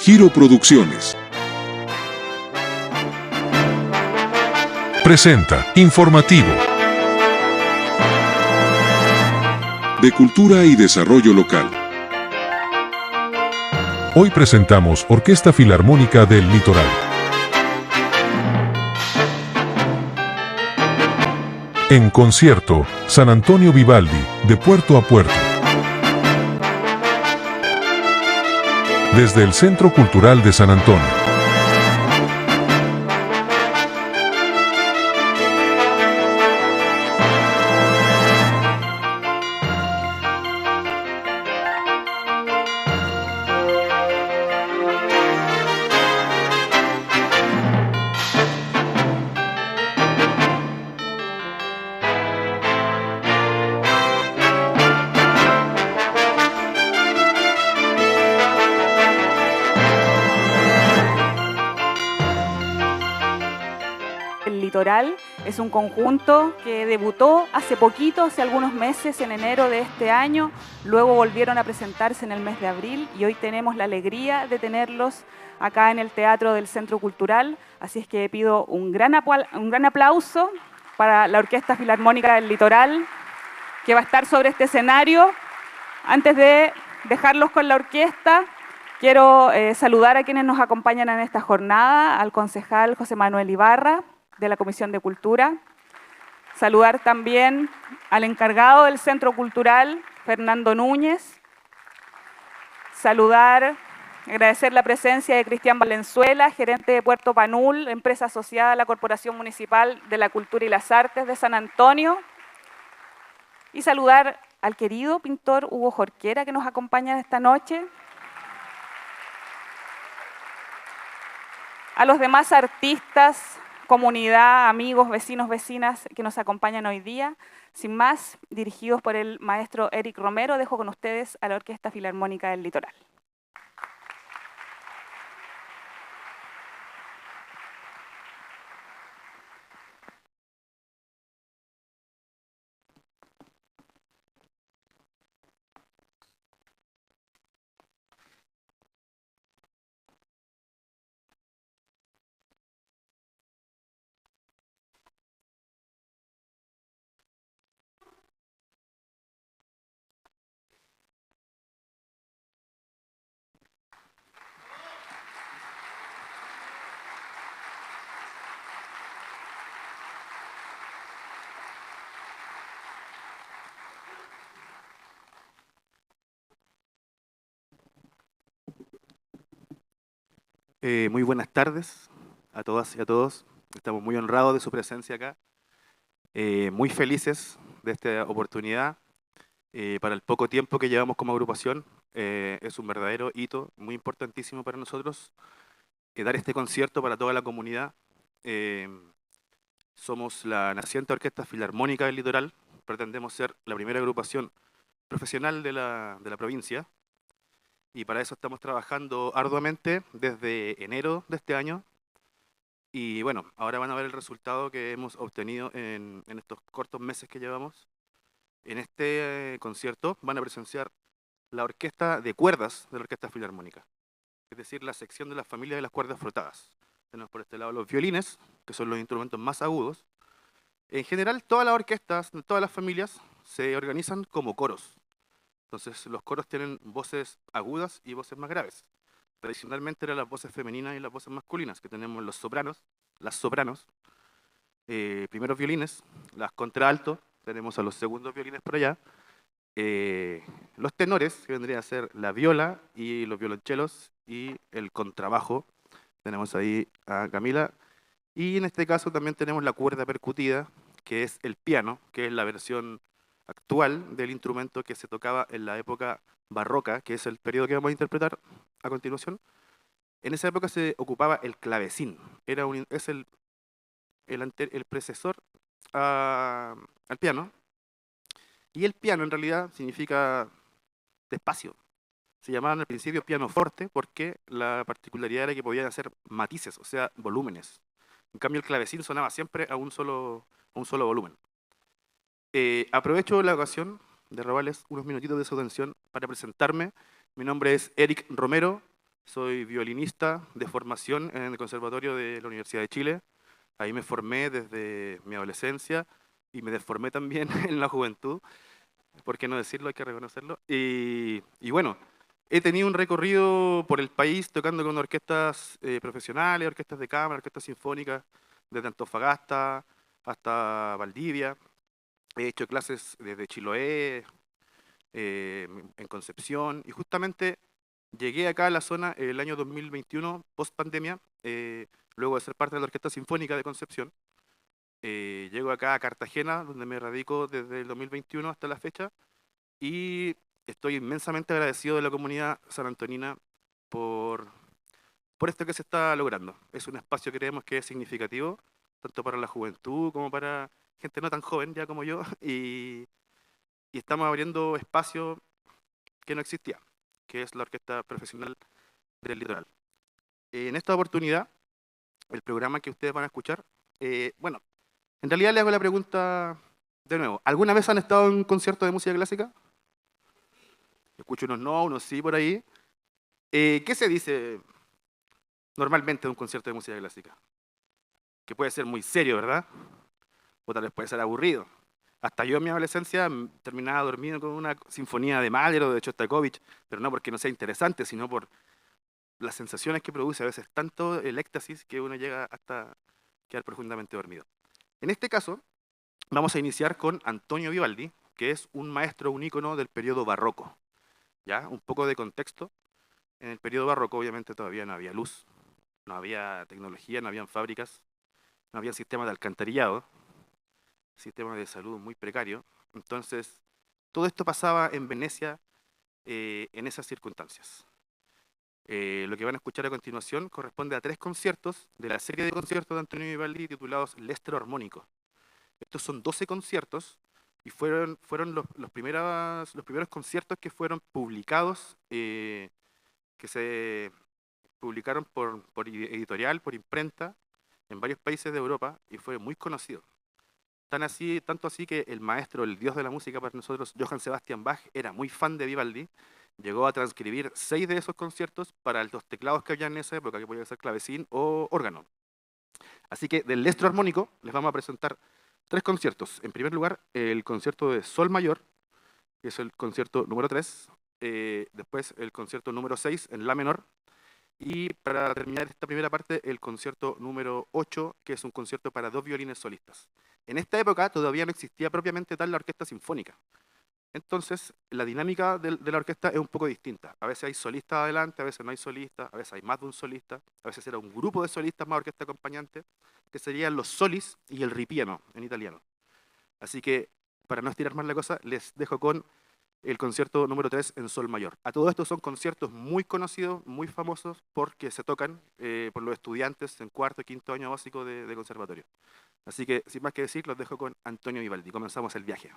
Giro Producciones presenta Informativo de Cultura y Desarrollo Local. Hoy presentamos Orquesta Filarmónica del Litoral. En concierto, San Antonio Vivaldi, de puerto a puerto. Desde el Centro Cultural de San Antonio. El Litoral es un conjunto que debutó hace poquito, hace algunos meses, en enero de este año. Luego volvieron a presentarse en el mes de abril y hoy tenemos la alegría de tenerlos acá en el Teatro del Centro Cultural. Así es que pido un gran aplauso para la Orquesta Filarmónica del Litoral, que va a estar sobre este escenario. Antes de dejarlos con la orquesta, quiero saludar a quienes nos acompañan en esta jornada, al concejal José Manuel Ibarra, de la Comisión de Cultura. Saludar también al encargado del Centro Cultural, Fernando Núñez. Agradecer la presencia de Cristian Valenzuela, gerente de Puerto Panul, empresa asociada a la Corporación Municipal de la Cultura y las Artes de San Antonio. Y saludar al querido pintor Hugo Jorquera, que nos acompaña esta noche. A los demás artistas, comunidad, amigos, vecinos, vecinas que nos acompañan hoy día. Sin más, dirigidos por el maestro Eric Romero, dejo con ustedes a la Orquesta Filarmónica del Litoral. Muy buenas tardes a todas y a todos. Estamos muy honrados de su presencia acá. Muy felices de esta oportunidad. Para el poco tiempo que llevamos como agrupación, es un verdadero hito, muy importantísimo para nosotros, dar este concierto para toda la comunidad. Somos la naciente Orquesta Filarmónica del Litoral. Pretendemos ser la primera agrupación profesional de la provincia. Y para eso estamos trabajando arduamente desde enero de este año. Y bueno, ahora van a ver el resultado que hemos obtenido en estos cortos meses que llevamos. En este concierto van a presenciar la orquesta de cuerdas de la Orquesta Filarmónica, es decir, la sección de la familia de las cuerdas frotadas. Tenemos por este lado los violines, que son los instrumentos más agudos. En general, todas las orquestas, todas las familias, se organizan como coros. Entonces, los coros tienen voces agudas y voces más graves. Tradicionalmente eran las voces femeninas y las voces masculinas, que tenemos los sopranos, las sopranos, primeros violines, las contraalto, tenemos a los segundos violines por allá, los tenores, que vendría a ser la viola y los violonchelos, y el contrabajo, tenemos ahí a Camila, y en este caso también tenemos la cuerda percutida, que es el piano, que es la versión actual del instrumento que se tocaba en la época barroca, que es el periodo que vamos a interpretar a continuación. En esa época se ocupaba el clavecín, es el precesor al piano, y el piano en realidad significa despacio. Se llamaban al principio piano forte porque la particularidad era que podían hacer matices, o sea, volúmenes. En cambio el clavecín sonaba siempre a un solo volumen. Aprovecho la ocasión de robarles unos minutitos de su atención para presentarme. Mi nombre es Eric Romero, Soy violinista de formación en el Conservatorio de la Universidad de Chile. Ahí me formé desde mi adolescencia y me deformé también en la juventud. ¿Por qué no decirlo? Hay que reconocerlo. Y bueno, he tenido un recorrido por el país tocando con orquestas profesionales, orquestas de cámara, orquestas sinfónicas, desde Antofagasta hasta Valdivia. He hecho clases desde Chiloé, en Concepción, y justamente llegué acá a la zona el año 2021, post pandemia, luego de ser parte de la Orquesta Sinfónica de Concepción. Llego acá a Cartagena, donde me radico desde el 2021 hasta la fecha, y estoy inmensamente agradecido de la comunidad sanantonina por, por esto que se está logrando. Es un espacio que creemos que es significativo, tanto para la juventud como para gente no tan joven ya como yo, y estamos abriendo espacio que no existía, que es la Orquesta Profesional del Litoral. En esta oportunidad, el programa que ustedes van a escuchar, bueno, en realidad les hago la pregunta de nuevo. ¿Alguna vez han estado en un concierto de música clásica? Escucho unos no, unos sí por ahí. ¿Qué se dice normalmente de un concierto de música clásica? Que puede ser muy serio, ¿verdad? O tal vez puede ser aburrido. Hasta yo en mi adolescencia terminaba dormido con una sinfonía de Mahler o de Shostakovich, pero no porque no sea interesante, sino por las sensaciones que produce a veces, tanto el éxtasis que uno llega hasta quedar profundamente dormido. En este caso, vamos a iniciar con Antonio Vivaldi, que es un maestro, un ícono del periodo barroco. ¿Ya? Un poco de contexto. En el periodo barroco obviamente todavía no había luz, no había tecnología, no habían fábricas, no había sistema de alcantarillado, sistema de salud muy precario. Entonces, todo esto pasaba en Venecia en esas circunstancias. Lo que van a escuchar a continuación corresponde a 3 conciertos de la serie de conciertos de Antonio Vivaldi titulados L'Estro Armónico. Estos son 12 conciertos y fueron los primeros conciertos que fueron publicados, que se publicaron por editorial, por imprenta, en varios países de Europa, y fue muy conocido. Tanto así que el maestro, el dios de la música para nosotros, Johann Sebastian Bach, era muy fan de Vivaldi. Llegó a transcribir 6 de esos conciertos para los teclados que había en esa época, que podía ser clavecín o órgano. Así que del Lestro Armónico les vamos a presentar 3 conciertos. En primer lugar, el concierto de Sol Mayor, que es el concierto número 3. Después el concierto número 6 en La menor. Y para terminar esta primera parte, el concierto número 8, que es un concierto para 2 violines solistas. En esta época todavía no existía propiamente tal la orquesta sinfónica. Entonces, la dinámica de la orquesta es un poco distinta. A veces hay solistas adelante, a veces no hay solistas, a veces hay más de un solista, a veces era un grupo de solistas más orquesta acompañante, que serían los solis y el ripieno en italiano. Así que, para no estirar más la cosa, les dejo con el concierto número 3 en Sol Mayor. A todo esto son conciertos muy conocidos, muy famosos, porque se tocan por los estudiantes en cuarto y quinto año básico de conservatorio. Así que, sin más que decir, los dejo con Antonio Vivaldi. Comenzamos el viaje.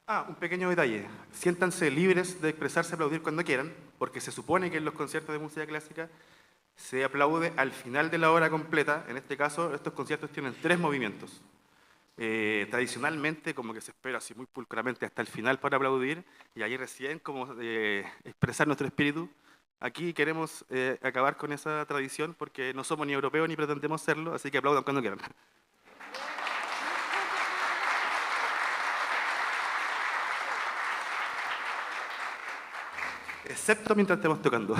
Un pequeño detalle. Siéntanse libres de expresarse, aplaudir cuando quieran, porque se supone que en los conciertos de música clásica se aplaude al final de la obra completa. En este caso, estos conciertos tienen 3 movimientos. Tradicionalmente, como que se espera así muy pulcramente hasta el final para aplaudir, y ahí recién como expresar nuestro espíritu. Aquí queremos acabar con esa tradición porque no somos ni europeos ni pretendemos serlo, así que aplaudan cuando quieran. Excepto mientras estemos tocando.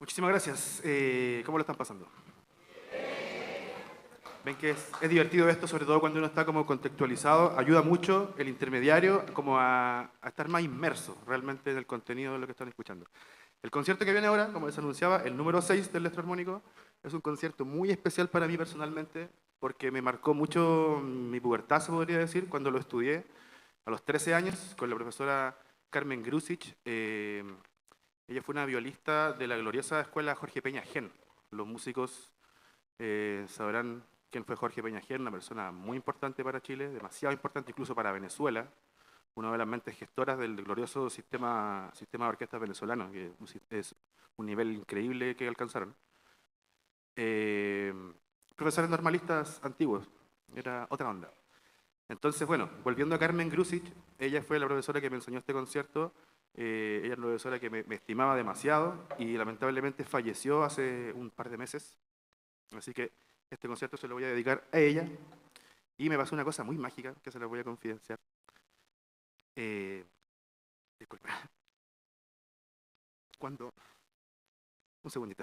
Muchísimas gracias. ¿Cómo lo están pasando? Ven que es divertido esto, sobre todo cuando uno está como contextualizado. Ayuda mucho el intermediario como a estar más inmerso realmente en el contenido de lo que están escuchando. El concierto que viene ahora, como les anunciaba, el número 6 del Electroarmónico, es un concierto muy especial para mí personalmente porque me marcó mucho mi pubertad, se podría decir, cuando lo estudié a los 13 años con la profesora Carmen Grusic. Ella fue una violista de la gloriosa escuela Jorge Peña Gen. Los músicos sabrán quién fue Jorge Peña Gen, una persona muy importante para Chile, demasiado importante incluso para Venezuela, una de las mentes gestoras del glorioso sistema de orquestas venezolano, que es un nivel increíble que alcanzaron. Profesores normalistas antiguos, era otra onda. Entonces, bueno, volviendo a Carmen Grusic, ella fue la profesora que me enseñó este concierto. Ella es una profesora que me estimaba demasiado y lamentablemente falleció hace un par de meses. Así que este concierto se lo voy a dedicar a ella. Y me pasó una cosa muy mágica que se la voy a confidenciar. Disculpe. Cuando... Un segundito.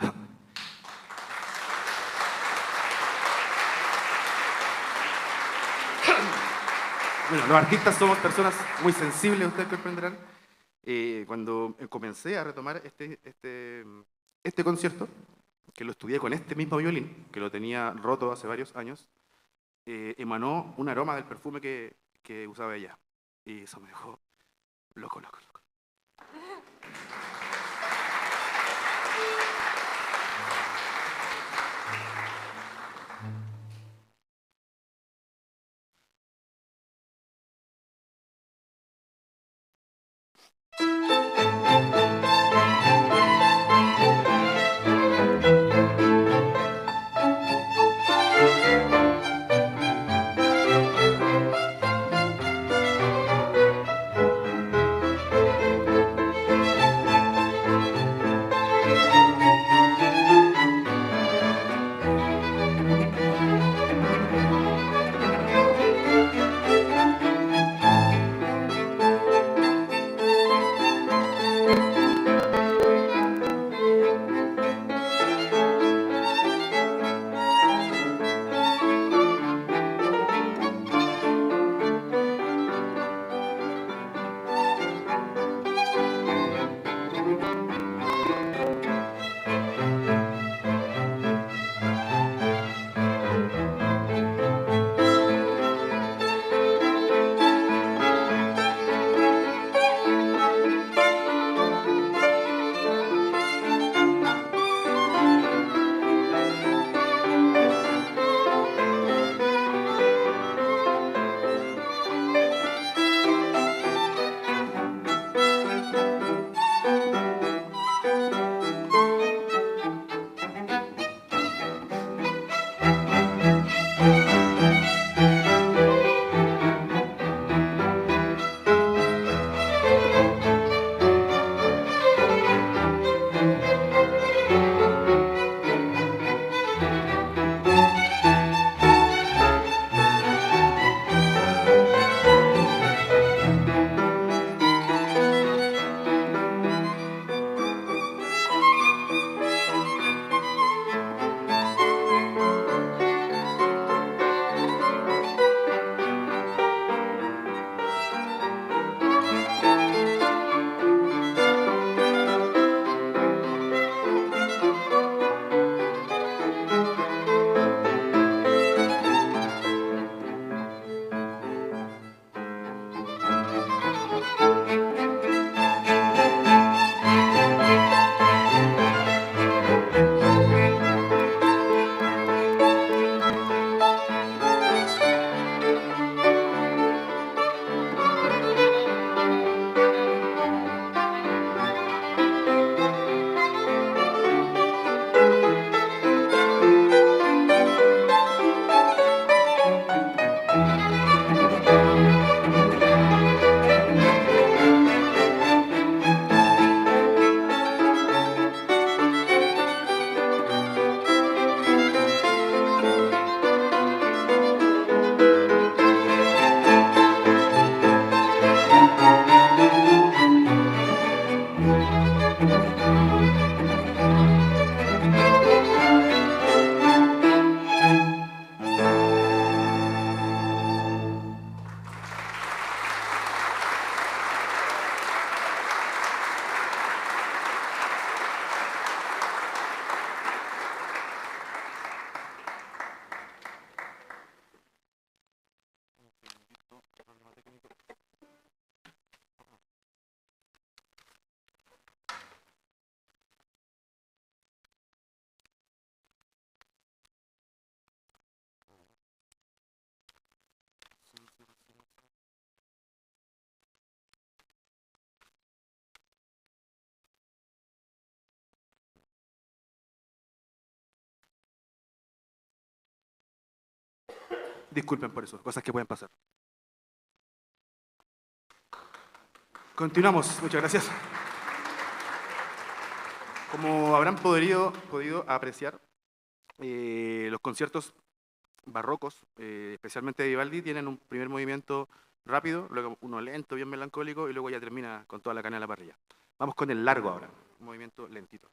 Bueno, los artistas somos personas muy sensibles, ustedes comprenderán. Cuando comencé a retomar este concierto, que lo estudié con este mismo violín, que lo tenía roto hace varios años, emanó un aroma del perfume que usaba ella. Y eso me dejó loco, loco, loco. Disculpen por eso, cosas que pueden pasar. Continuamos, muchas gracias. Como habrán podido apreciar, los conciertos barrocos, especialmente de Vivaldi, tienen un primer movimiento rápido, luego uno lento, bien melancólico, y luego ya termina con toda la carne a la parrilla. Vamos con el largo ahora, un movimiento lentito.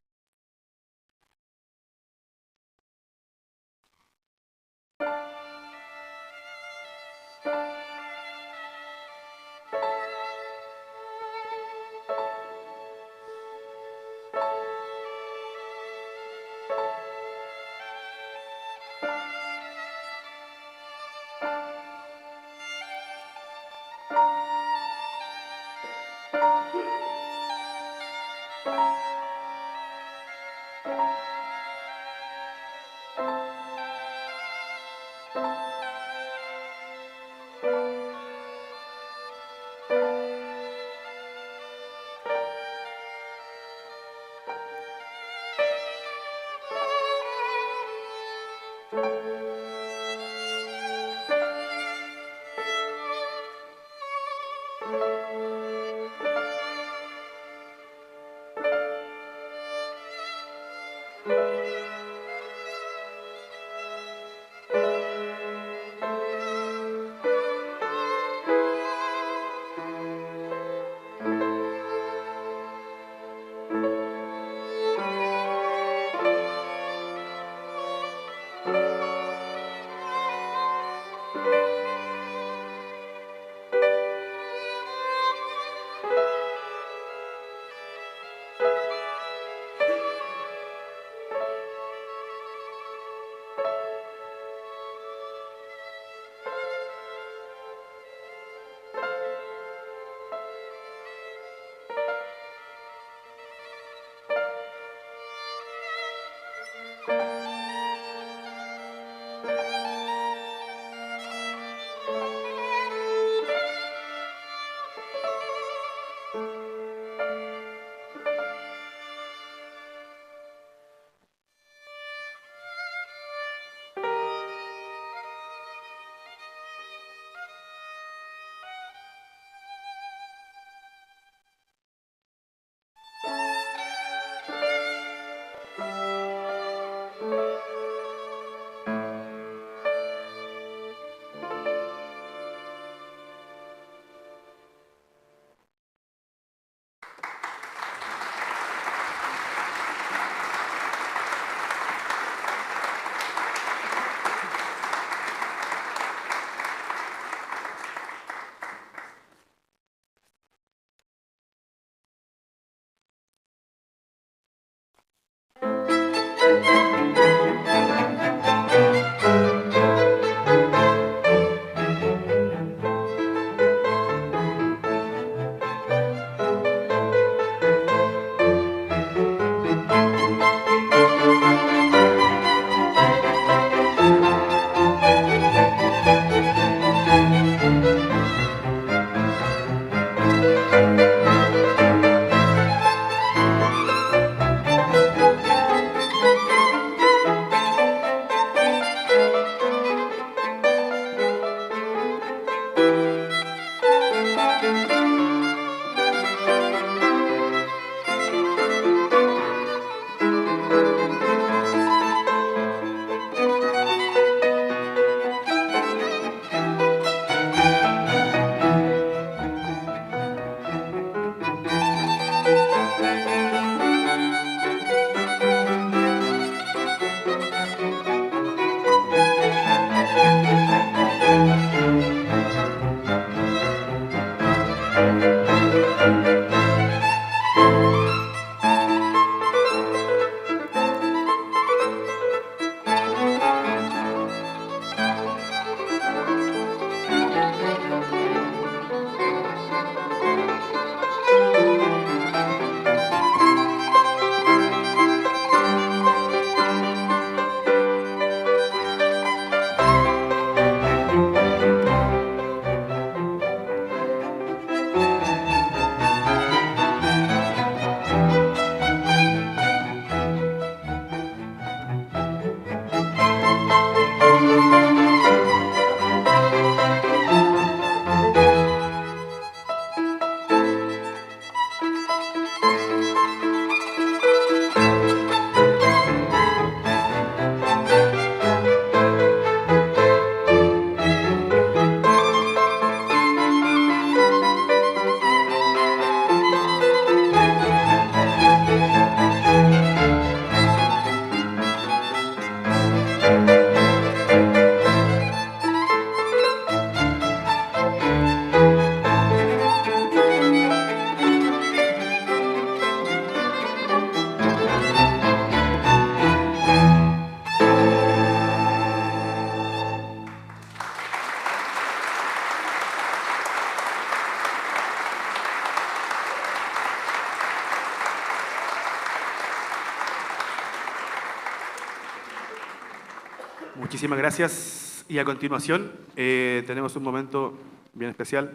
Muchísimas gracias. Y a continuación tenemos un momento bien especial.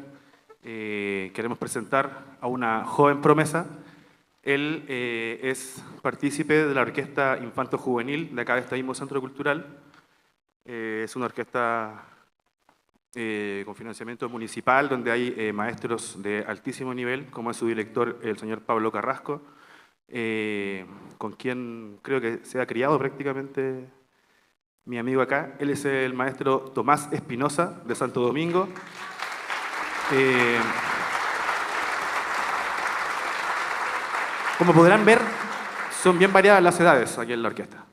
Queremos presentar a una joven promesa. Él es partícipe de la Orquesta Infanto Juvenil de acá de este mismo Centro Cultural. Es una orquesta con financiamiento municipal, donde hay maestros de altísimo nivel, como es su director, el señor Pablo Carrasco, con quien creo que se ha criado prácticamente mi amigo acá. Él es el maestro Tomás Espinosa, de Santo Domingo. Como podrán ver, son bien variadas las edades aquí en la orquesta.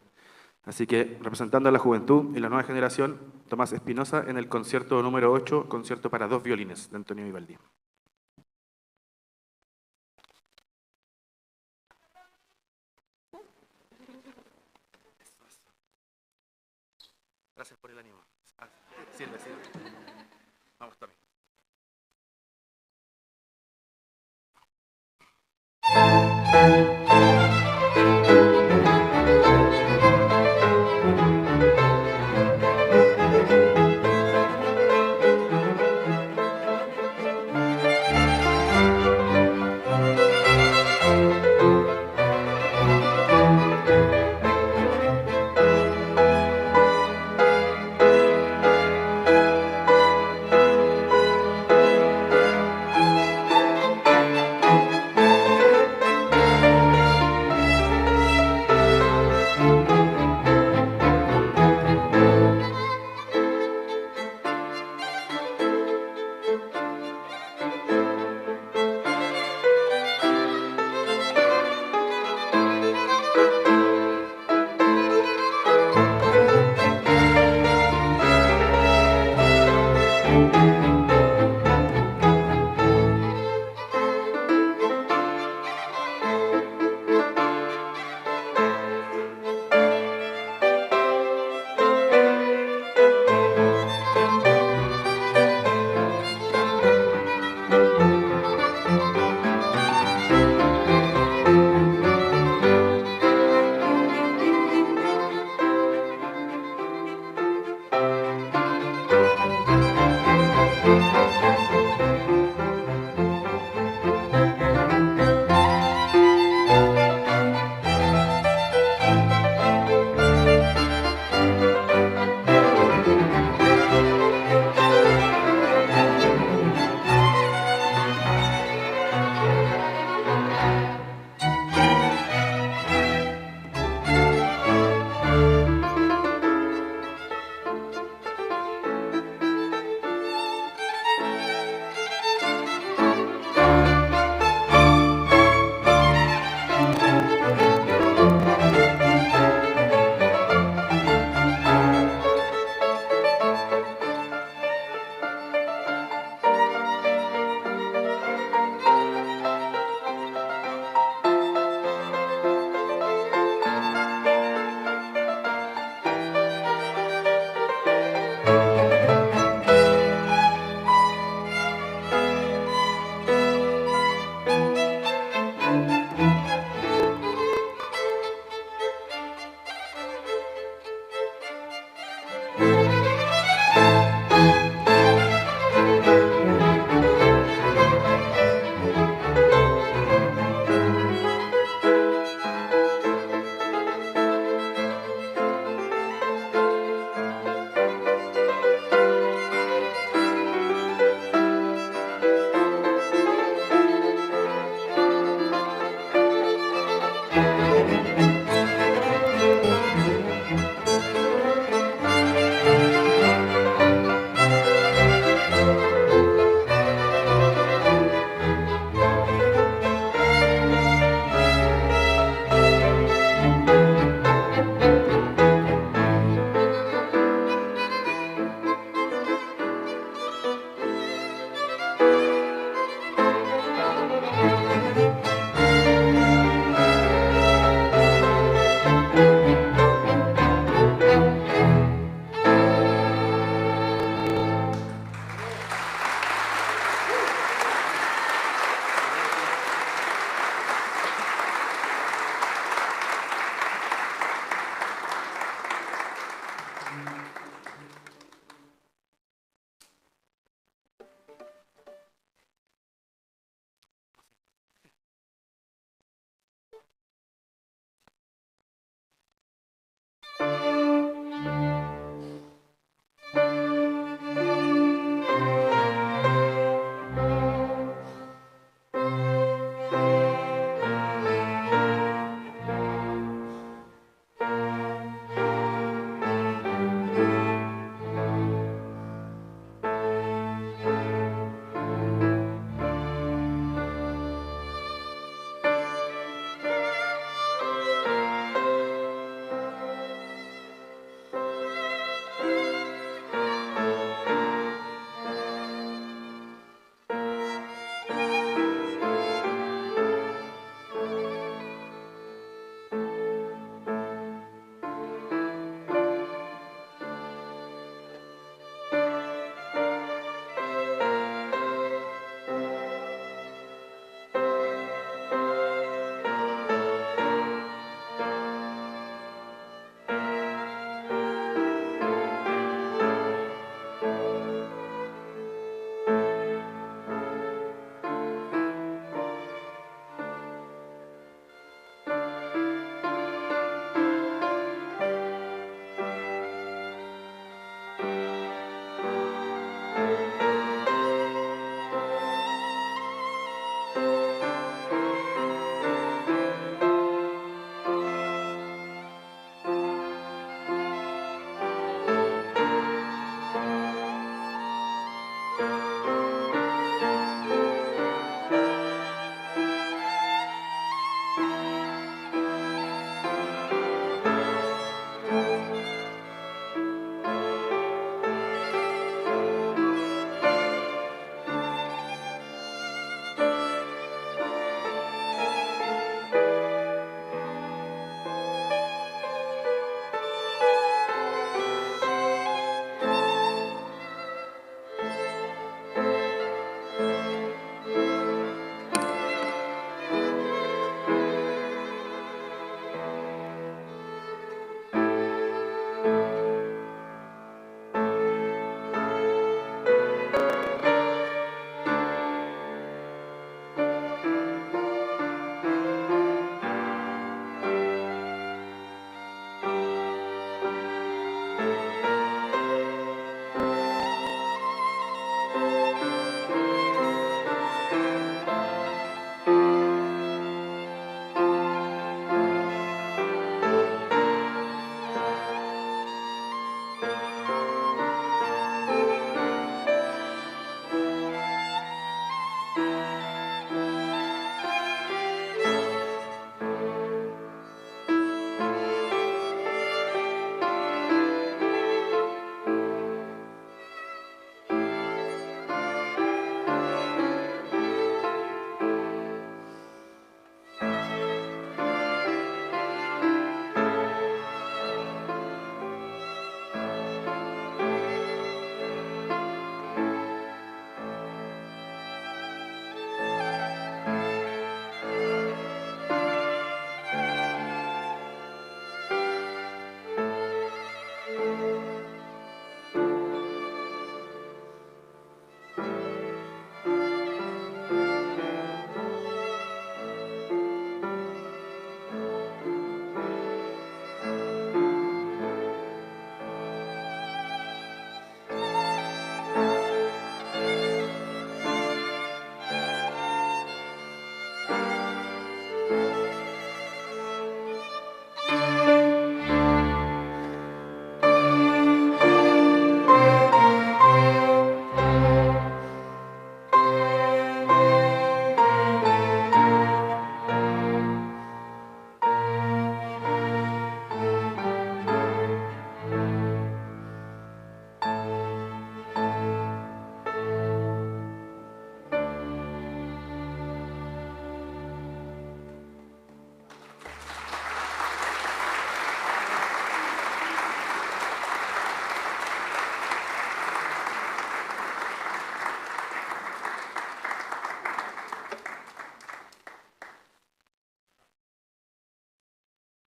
Así que, representando a la juventud y la nueva generación, Tomás Espinosa en el concierto número 8, concierto para 2 violines, de Antonio Vivaldi. Gracias por el ánimo. Sirve. Vamos, Tommy.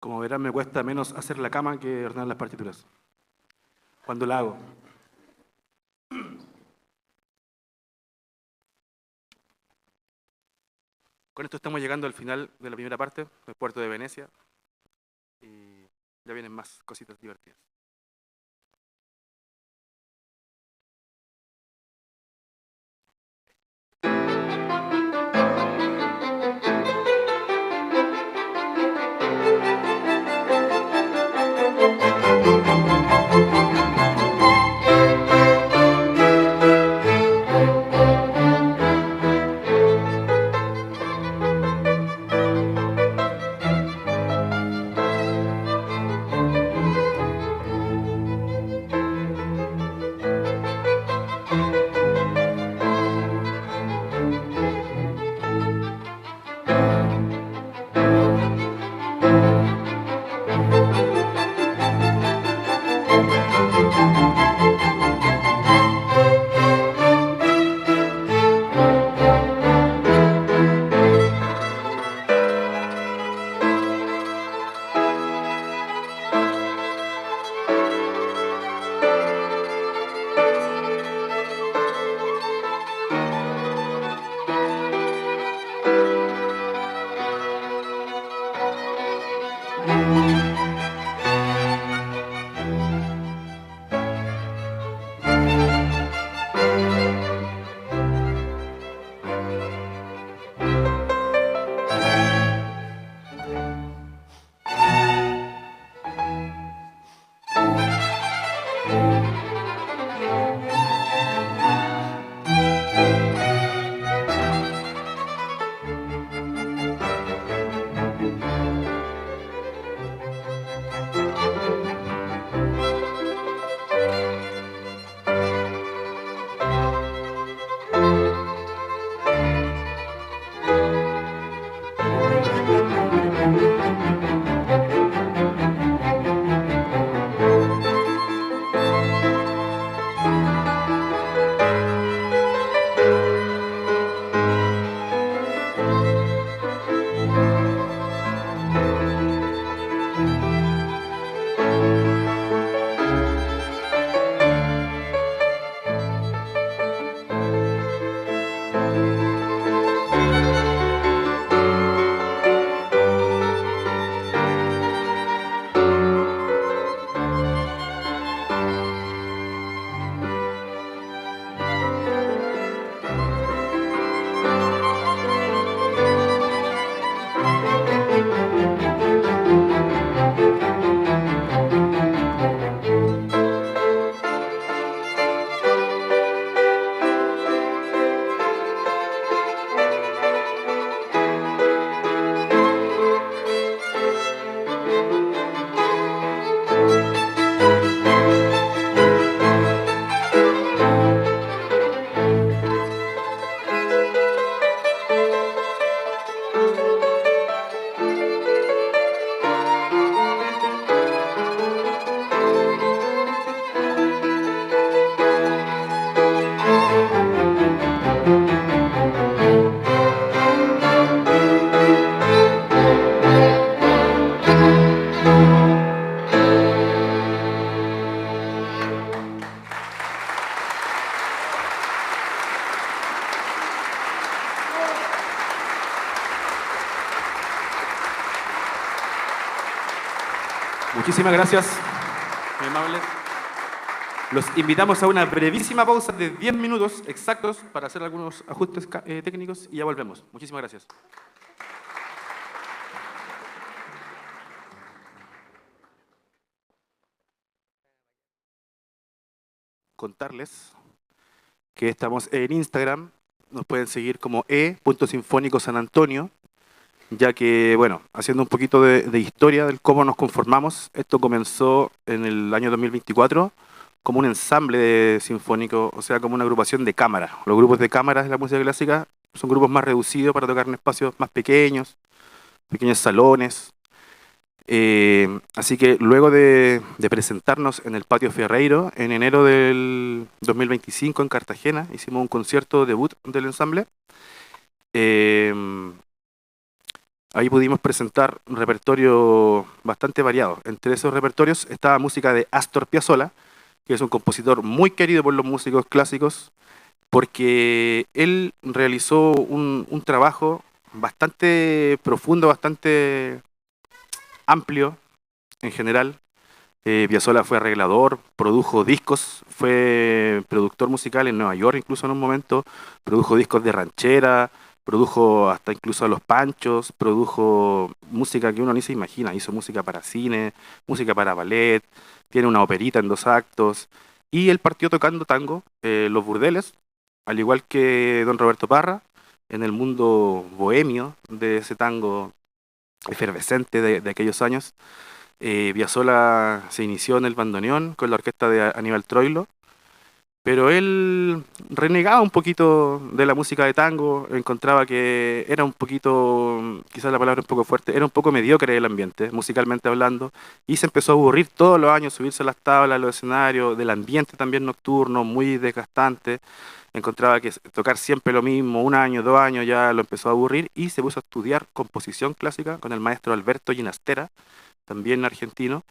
Como verán, me cuesta menos hacer la cama que ordenar las partituras, cuando la hago. Con esto estamos llegando al final de la primera parte, del puerto de Venecia, y ya vienen más cositas divertidas. Muchísimas gracias, muy amable. Los invitamos a una brevísima pausa de 10 minutos exactos para hacer algunos ajustes técnicos y ya volvemos. Muchísimas gracias. Contarles que estamos en Instagram, nos pueden seguir como e.sinfónico San Antonio, ya que, bueno, haciendo un poquito de historia del cómo nos conformamos, esto comenzó en el año 2024 como un ensamble sinfónico, o sea, como una agrupación de cámara. Los grupos de cámaras de la música clásica son grupos más reducidos para tocar en espacios más pequeños, pequeños salones. Así que luego de presentarnos en el Patio Ferreiro en enero del 2025 en Cartagena, hicimos un concierto debut del ensamble. Ahí pudimos presentar un repertorio bastante variado. Entre esos repertorios estaba música de Astor Piazzolla, que es un compositor muy querido por los músicos clásicos, porque él realizó un trabajo bastante profundo, bastante amplio en general. Piazzolla fue arreglador, produjo discos, fue productor musical en Nueva York, incluso en un momento, produjo discos de ranchera, produjo hasta incluso a Los Panchos, produjo música que uno ni se imagina, hizo música para cine, música para ballet, tiene una operita en 2 actos, y él partió tocando tango, Los Burdeles, al igual que don Roberto Parra, en el mundo bohemio de ese tango efervescente de aquellos años. Piazzolla se inició en el bandoneón con la orquesta de Aníbal Troilo, pero él renegaba un poquito de la música de tango, encontraba que era un poquito, quizás la palabra es un poco fuerte, era un poco mediocre el ambiente, musicalmente hablando, y se empezó a aburrir todos los años, subirse a las tablas, a los escenarios, del ambiente también nocturno, muy desgastante. Encontraba que tocar siempre lo mismo, 1 año, 2 años, ya lo empezó a aburrir y se puso a estudiar composición clásica con el maestro Alberto Ginastera, también argentino,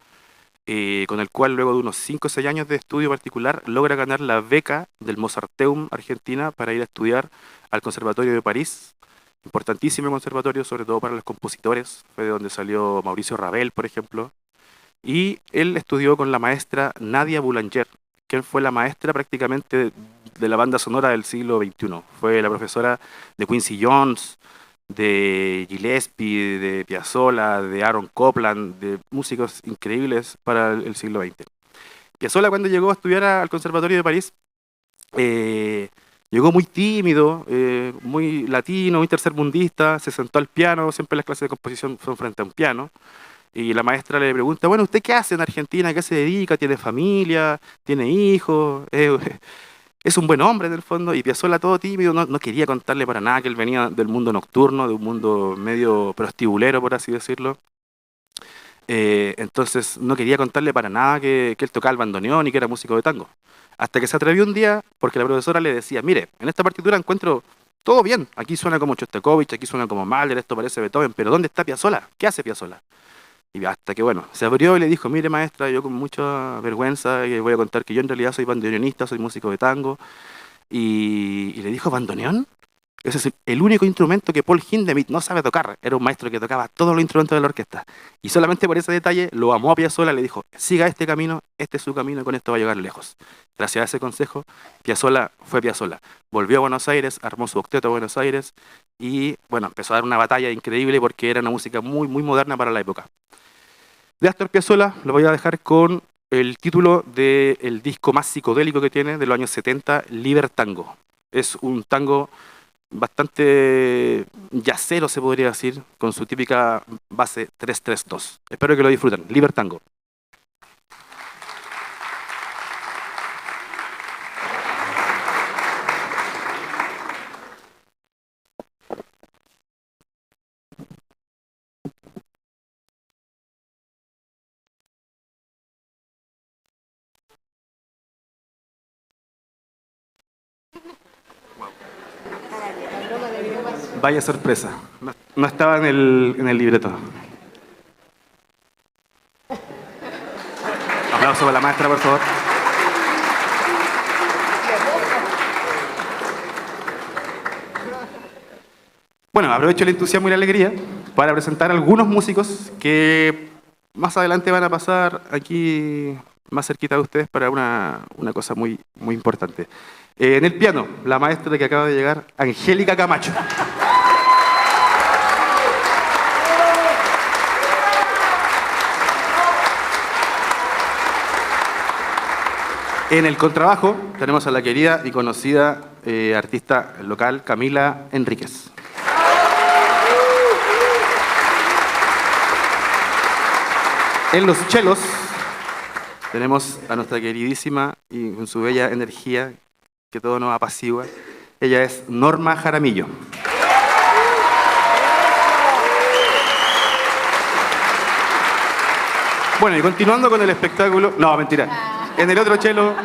con el cual luego de unos 5 o 6 años de estudio particular logra ganar la beca del Mozarteum Argentina para ir a estudiar al Conservatorio de París, importantísimo conservatorio, sobre todo para los compositores, fue de donde salió Mauricio Ravel, por ejemplo, y él estudió con la maestra Nadia Boulanger, que fue la maestra prácticamente de la banda sonora del siglo XXI, fue la profesora de Quincy Jones, de Gillespie, de Piazzolla, de Aaron Copland, de músicos increíbles para el siglo XX. Piazzolla, cuando llegó a estudiar al Conservatorio de París, llegó muy tímido, muy latino, muy tercermundista, se sentó al piano, siempre las clases de composición son frente a un piano, y la maestra le pregunta, bueno, ¿usted qué hace en Argentina? ¿A qué se dedica? ¿Tiene familia? ¿Tiene hijos? Es un buen hombre en el fondo, y Piazzolla todo tímido, no quería contarle para nada que él venía del mundo nocturno, de un mundo medio prostibulero, por así decirlo. Entonces no quería contarle para nada que él tocaba el bandoneón y que era músico de tango. Hasta que se atrevió un día, porque la profesora le decía, mire, en esta partitura encuentro todo bien, aquí suena como Shostakovich, aquí suena como Mahler, esto parece Beethoven, pero ¿dónde está Piazzolla? ¿Qué hace Piazzolla? Y hasta que, bueno, se abrió y le dijo, mire maestra, yo con mucha vergüenza voy a contar que yo en realidad soy bandoneonista, soy músico de tango. Y le dijo, ¿bandoneón? Ese es el único instrumento que Paul Hindemith no sabe tocar. Era un maestro que tocaba todos los instrumentos de la orquesta. Y solamente por ese detalle lo amó a Piazzolla, le dijo, siga este camino, este es su camino y con esto va a llegar lejos. Gracias a ese consejo, Piazzolla fue Piazzolla. Volvió a Buenos Aires, armó su octeto a Buenos Aires y, bueno, empezó a dar una batalla increíble porque era una música muy, muy moderna para la época. De Astor Piazzolla lo voy a dejar con el título del disco más psicodélico que tiene, de los años 70, Libertango. Es un tango bastante yacero, se podría decir, con su típica base 3-3-2. Espero que lo disfruten. Libertango. Vaya sorpresa, no estaba en el libreto. Aplauso para la maestra, por favor. Bueno, aprovecho el entusiasmo y la alegría para presentar a algunos músicos que más adelante van a pasar aquí más cerquita de ustedes para una cosa muy, muy importante. En el piano, la maestra que acaba de llegar, Angélica Camacho. En el contrabajo tenemos a la querida y conocida artista local Camila Enríquez. En los chelos tenemos a nuestra queridísima y con su bella energía que todo nos apacigua. Ella es Norma Jaramillo. Bueno, y continuando con el espectáculo... No, mentira. En el otro chelo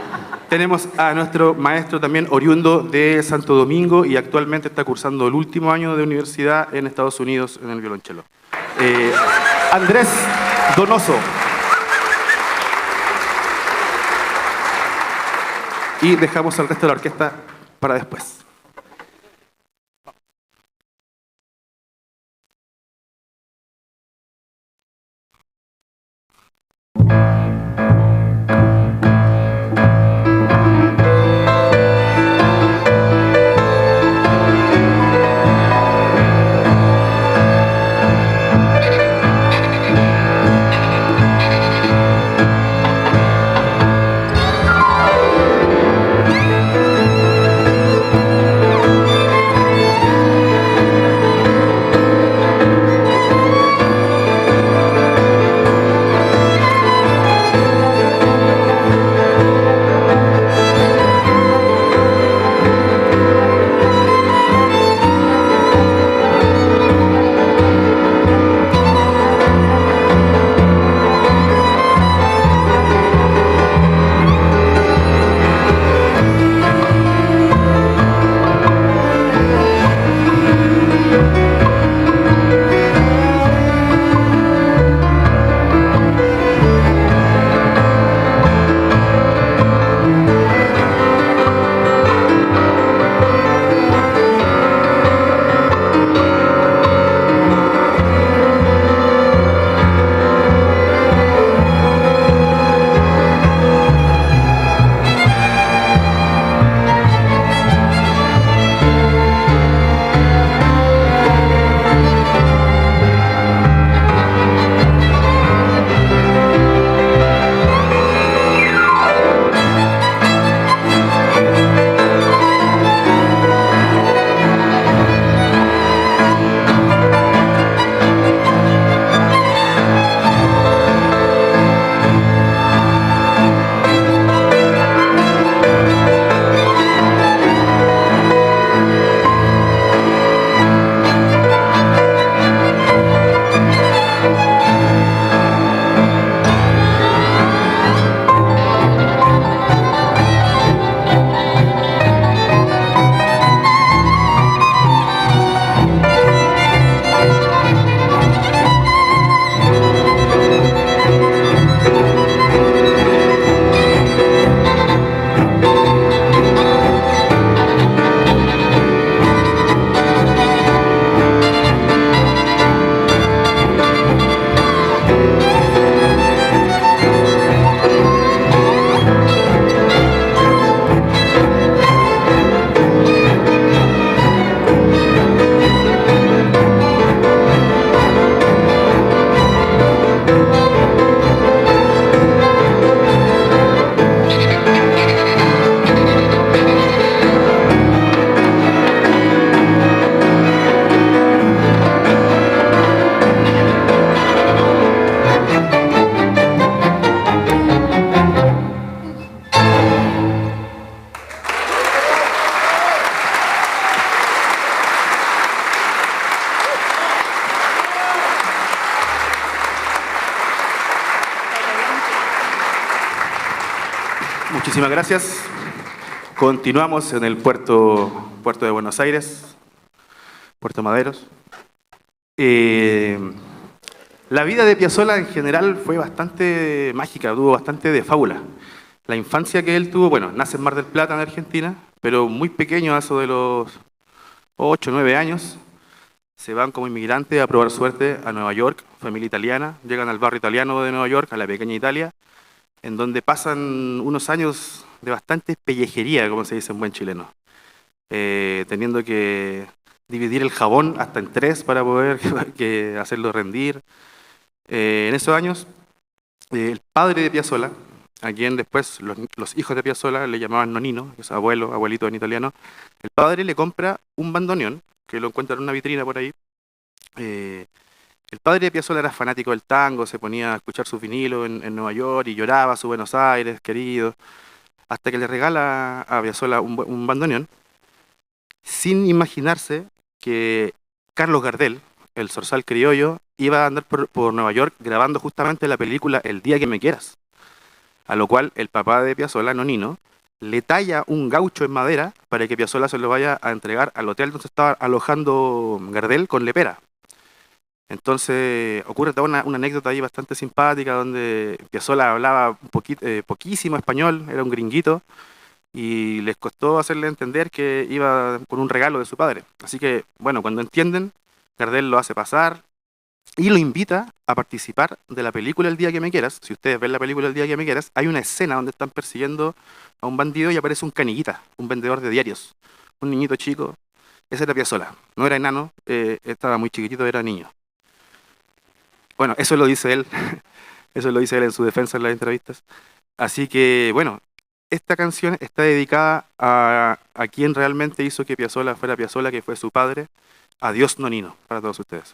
Tenemos a nuestro maestro también oriundo de Santo Domingo y actualmente está cursando el último año de universidad en Estados Unidos en el violonchelo. Andrés Donoso. Y dejamos al resto de la orquesta para después. Muchísimas gracias. Continuamos en el puerto de Buenos Aires, Puerto Maderos. La vida de Piazzolla en general fue bastante mágica, tuvo bastante de fábula. La infancia que él tuvo, bueno, nace en Mar del Plata, en Argentina, pero muy pequeño, a eso de los 8 o 9 años, se van como inmigrantes a probar suerte a Nueva York, familia italiana, llegan al barrio italiano de Nueva York, a la pequeña Italia, en donde pasan unos años de bastante pellejería, como se dice en buen chileno, teniendo que dividir el jabón hasta en 3 para poder hacerlo rendir. En esos años, el padre de Piazzolla, a quien después los hijos de Piazzolla le llamaban nonino, que es abuelo, abuelito en italiano, el padre le compra un bandoneón, que lo encuentra en una vitrina por ahí. El padre de Piazzolla era fanático del tango, se ponía a escuchar sus vinilos en Nueva York y lloraba su Buenos Aires, querido, hasta que le regala a Piazzolla un bandoneón, sin imaginarse que Carlos Gardel, el zorzal criollo, iba a andar por Nueva York grabando justamente la película El día que me quieras. A lo cual el papá de Piazzolla, Nonino, le talla un gaucho en madera para que Piazzolla se lo vaya a entregar al hotel donde se estaba alojando Gardel con Lepera. Entonces ocurre toda una anécdota ahí bastante simpática donde Piazzolla hablaba poquísimo español, era un gringuito, y les costó hacerle entender que iba con un regalo de su padre. Así que, bueno, cuando entienden, Gardel lo hace pasar y lo invita a participar de la película El día que me quieras. Si ustedes ven la película El día que me quieras, hay una escena donde están persiguiendo a un bandido y aparece un canillita, un vendedor de diarios, un niñito chico. Ese era Piazzolla, no era enano, estaba muy chiquitito, era niño. Bueno, eso lo dice él, eso lo dice él en su defensa en las entrevistas. Así que, bueno, esta canción está dedicada a quien realmente hizo que Piazzolla fuera Piazzolla, que fue su padre. Adiós Nonino, para todos ustedes.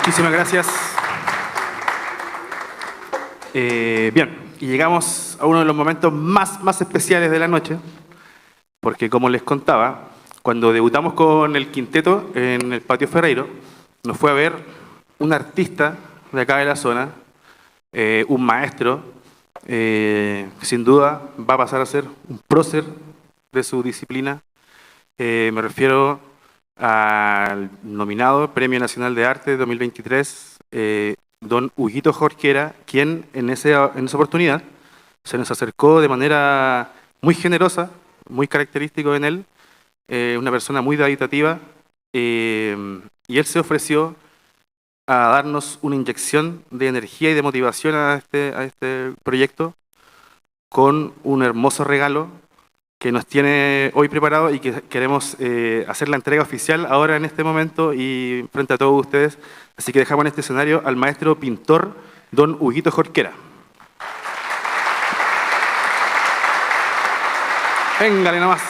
Muchísimas gracias. Bien, y llegamos a uno de los momentos más especiales de la noche, porque como les contaba, cuando debutamos con el quinteto en el Patio Ferreiro, nos fue a ver un artista de acá de la zona, un maestro, que sin duda va a pasar a ser un prócer de su disciplina. Me refiero al nominado Premio Nacional de Arte 2023, don Huguito Jorquera, quien en esa oportunidad se nos acercó de manera muy generosa, muy característico en él, una persona muy daditativa, y él se ofreció a darnos una inyección de energía y de motivación a este proyecto con un hermoso regalo que nos tiene hoy preparado y que queremos hacer la entrega oficial ahora en este momento y frente a todos ustedes. Así que dejamos en este escenario al maestro pintor don Huguito Jorquera. Véngale nomás.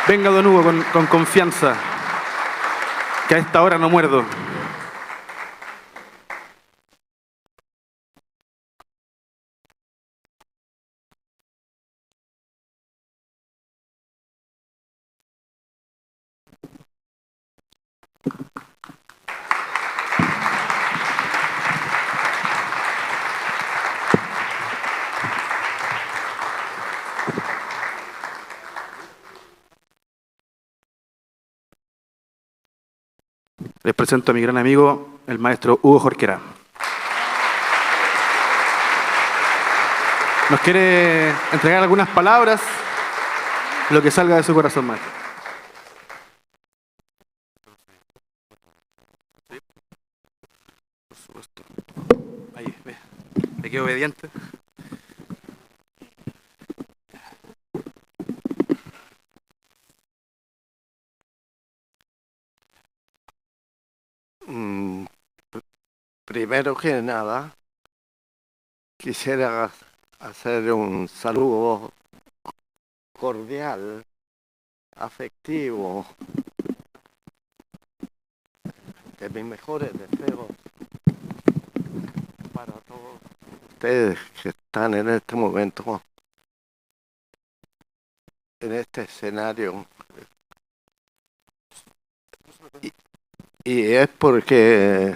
Venga don Hugo con confianza, que a esta hora no muerdo. Les presento a mi gran amigo, el maestro Hugo Jorquera. ¿Nos quiere entregar algunas palabras? Lo que salga de su corazón, maestro. Sí, por supuesto. Ahí, ve. Le quedo obediente. Primero que nada, quisiera hacer un saludo cordial, afectivo, de mis mejores deseos para todos ustedes que están en este momento, en este escenario. Y es porque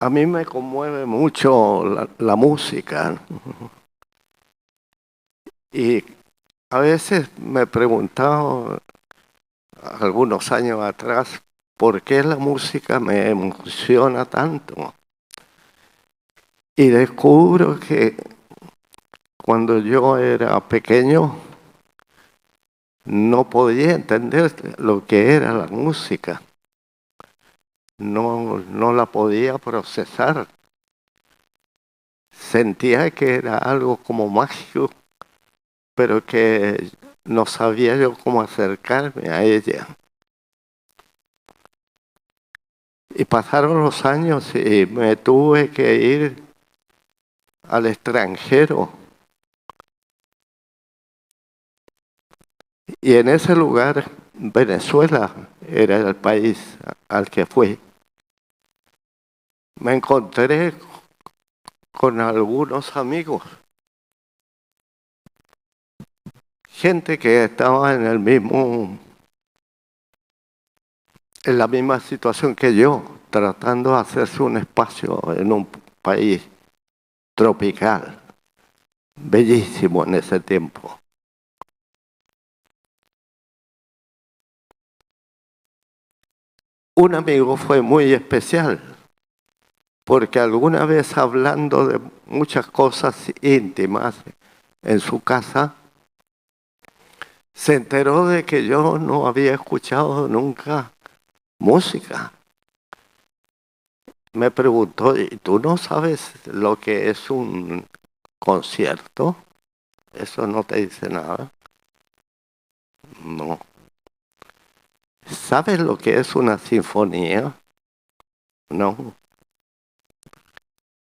a mí me conmueve mucho la música. Y a veces me he preguntado, algunos años atrás, ¿por qué la música me emociona tanto? Y descubro que cuando yo era pequeño no podía entender lo que era la música. No la podía procesar. Sentía que era algo como mágico, pero que no sabía yo cómo acercarme a ella. Y pasaron los años y me tuve que ir al extranjero. Y en ese lugar, Venezuela era el país al que fui. Me encontré con algunos amigos, gente que estaba en la misma situación que yo, tratando de hacerse un espacio en un país tropical, bellísimo en ese tiempo. Un amigo fue muy especial, porque alguna vez hablando de muchas cosas íntimas en su casa, se enteró de que yo no había escuchado nunca música. Me preguntó, ¿y tú no sabes lo que es un concierto? ¿Eso no te dice nada? No. ¿Sabes lo que es una sinfonía? No.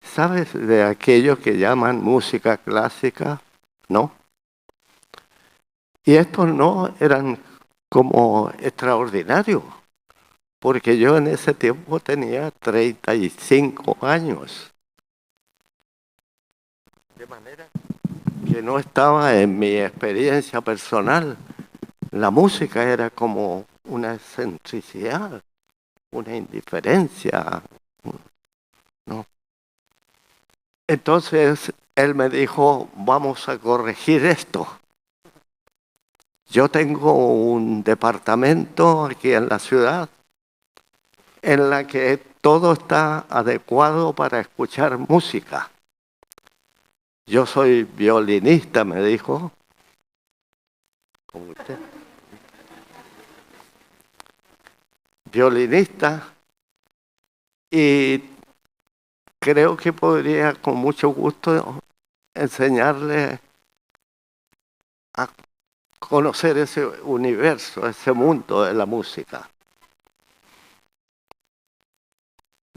¿Sabes de aquello que llaman música clásica? No. Y estos no eran como extraordinarios. porque yo en ese tiempo tenía 35 años. De manera que no estaba en mi experiencia personal. La música era como una excentricidad, una indiferencia, ¿no? Entonces él me dijo, vamos a corregir esto. Yo tengo un departamento aquí en la ciudad en la que todo está adecuado para escuchar música. Yo soy violinista, me dijo. ¿Cómo usted? Violinista. Y creo que podría con mucho gusto enseñarle a conocer ese universo, ese mundo de la música.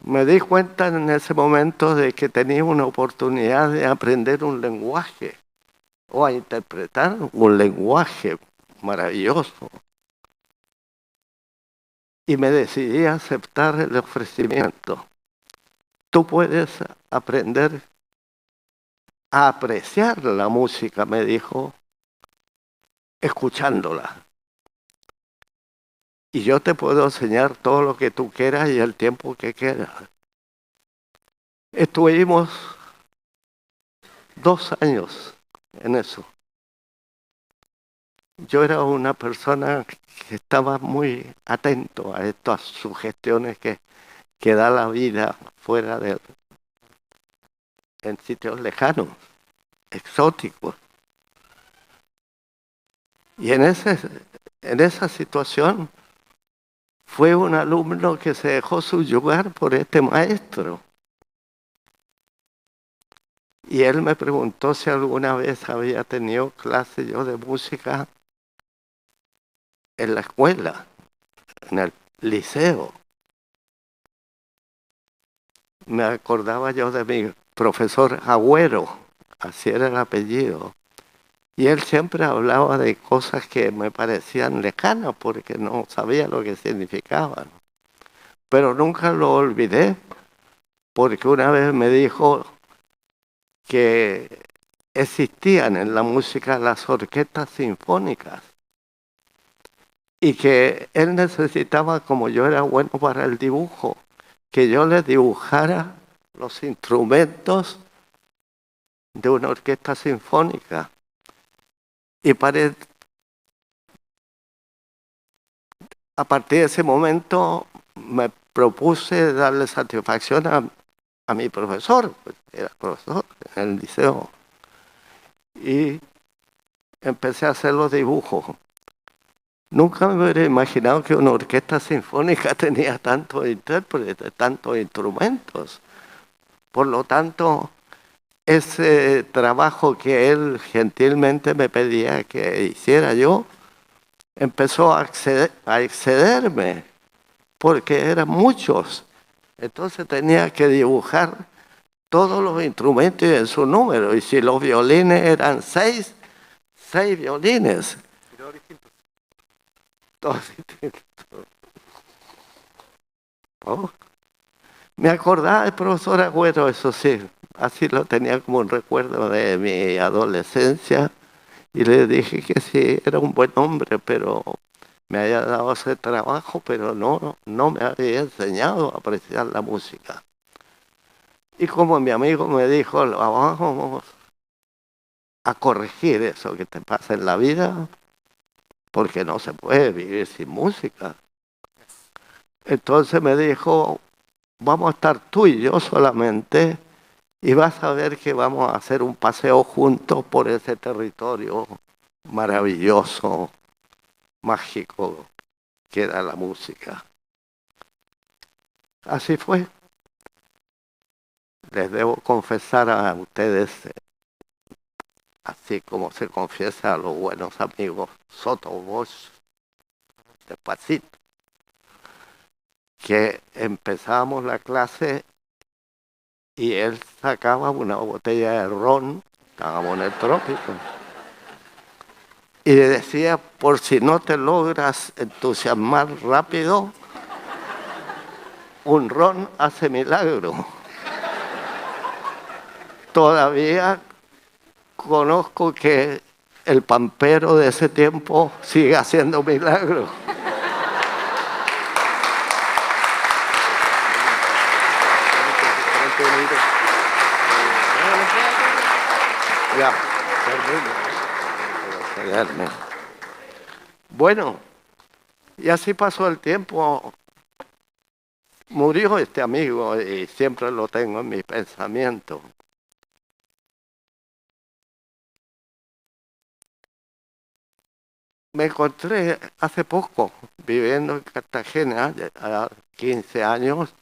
Me di cuenta en ese momento de que tenía una oportunidad de aprender un lenguaje o a interpretar un lenguaje maravilloso. Y me decidí a aceptar el ofrecimiento. Tú puedes aprender a apreciar la música, me dijo, escuchándola. Y yo te puedo enseñar todo lo que tú quieras y el tiempo que quieras. Estuvimos 2 años en eso. Yo era una persona que estaba muy atento a estas sugestiones que da la vida fuera en sitios lejanos, exóticos. Y en esa situación fue un alumno que se dejó subyugar por este maestro. Y él me preguntó si alguna vez había tenido clase yo de música en la escuela, en el liceo. Me acordaba yo de mi profesor Agüero, así era el apellido. Y él siempre hablaba de cosas que me parecían lejanas porque no sabía lo que significaban. Pero nunca lo olvidé porque una vez me dijo que existían en la música las orquestas sinfónicas y que él necesitaba, como yo era bueno para el dibujo, que yo le dibujara los instrumentos de una orquesta sinfónica. Y a partir de ese momento me propuse darle satisfacción a mi profesor, pues era profesor en el liceo. Y empecé a hacer los dibujos. Nunca me hubiera imaginado que una orquesta sinfónica tenía tantos intérpretes, tantos instrumentos. Por lo tanto, ese trabajo que él gentilmente me pedía que hiciera yo, empezó a excederme, porque eran muchos. Entonces tenía que dibujar todos los instrumentos en su número. Y si los violines eran 6 violines. Todos distintos. Oh. Me acordaba del profesor Agüero, eso sí. Así lo tenía como un recuerdo de mi adolescencia. Y le dije que sí, era un buen hombre, pero me había dado ese trabajo, pero no me había enseñado a apreciar la música. Y como mi amigo me dijo, vamos a corregir eso que te pasa en la vida, porque no se puede vivir sin música. Entonces me dijo, vamos a estar tú y yo solamente, y vas a ver que vamos a hacer un paseo juntos por ese territorio maravilloso, mágico, que era la música. Así fue. Les debo confesar a ustedes, así como se confiesa a los buenos amigos Soto Bosch, despacito, que empezamos la clase y él sacaba una botella de ron, estábamos en el trópico, y le decía, por si no te logras entusiasmar rápido, un ron hace milagro. Todavía conozco que el pampero de ese tiempo sigue haciendo milagros. Ya, termino. Bueno, y así pasó el tiempo. Murió este amigo y siempre lo tengo en mi pensamiento. Me encontré hace poco viviendo en Cartagena, a 15 años,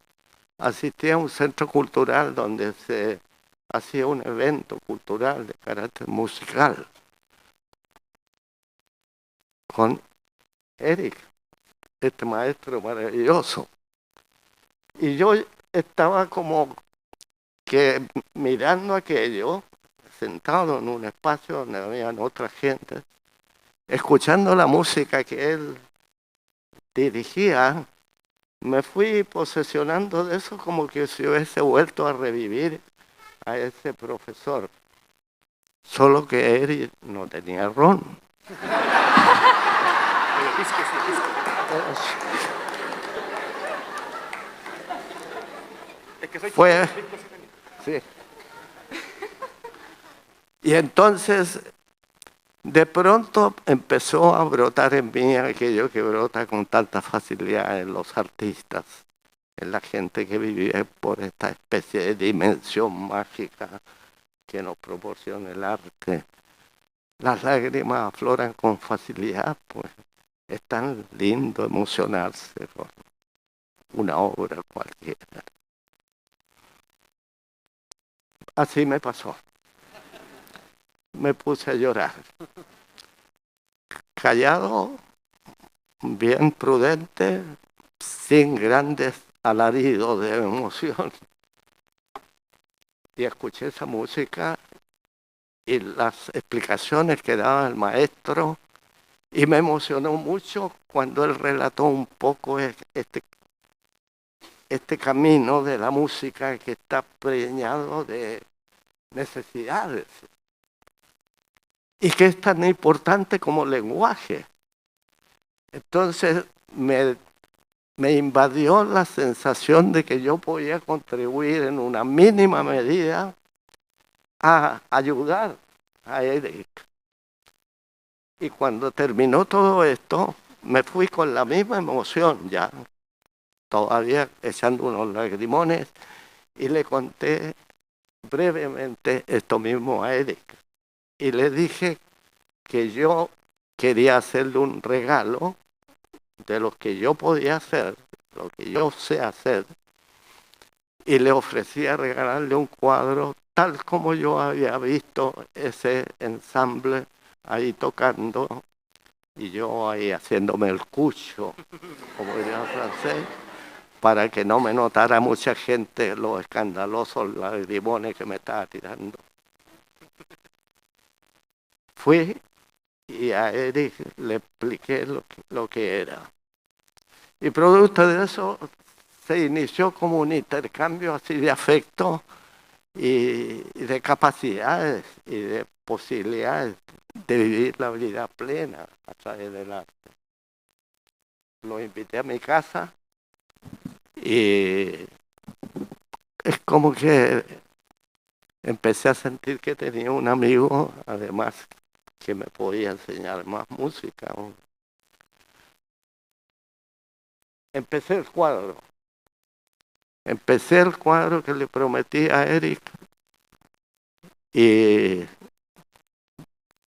asistí a un centro cultural donde se hacía un evento cultural de carácter musical con Eric, este maestro maravilloso. Y yo estaba como que mirando aquello, sentado en un espacio donde habían otra gente, escuchando la música que él dirigía, me fui posesionando de eso como que si hubiese vuelto a revivir a ese profesor. Solo que Eric no tenía ron. Fue, sí. Y entonces, de pronto empezó a brotar en mí aquello que brota con tanta facilidad en los artistas, en la gente que vive por esta especie de dimensión mágica que nos proporciona el arte. Las lágrimas afloran con facilidad, pues es tan lindo emocionarse por una obra cualquiera. Así me pasó. Me puse a llorar. Callado, bien prudente, sin grandes alaridos de emoción. Y escuché esa música y las explicaciones que daba el maestro y me emocionó mucho cuando él relató un poco este camino de la música que está preñado de necesidades y que es tan importante como lenguaje. Entonces me invadió la sensación de que yo podía contribuir en una mínima medida a ayudar a Eric. Y cuando terminó todo esto, me fui con la misma emoción ya, todavía echando unos lagrimones, y le conté brevemente esto mismo a Eric. Y le dije que yo quería hacerle un regalo de lo que yo podía hacer, lo que yo sé hacer, y le ofrecía regalarle un cuadro tal como yo había visto ese ensamble ahí tocando, y yo ahí haciéndome el cucho, como diría el francés, para que no me notara mucha gente los escandalosos lagrimones que me estaba tirando. Fui y a Eric le expliqué lo que era. Y producto de eso se inició como un intercambio así de afecto y de capacidades y de posibilidades de vivir la vida plena a través del arte. Lo invité a mi casa y es como que empecé a sentir que tenía un amigo, además, que me podía enseñar más música. Empecé el cuadro que le prometí a Eric y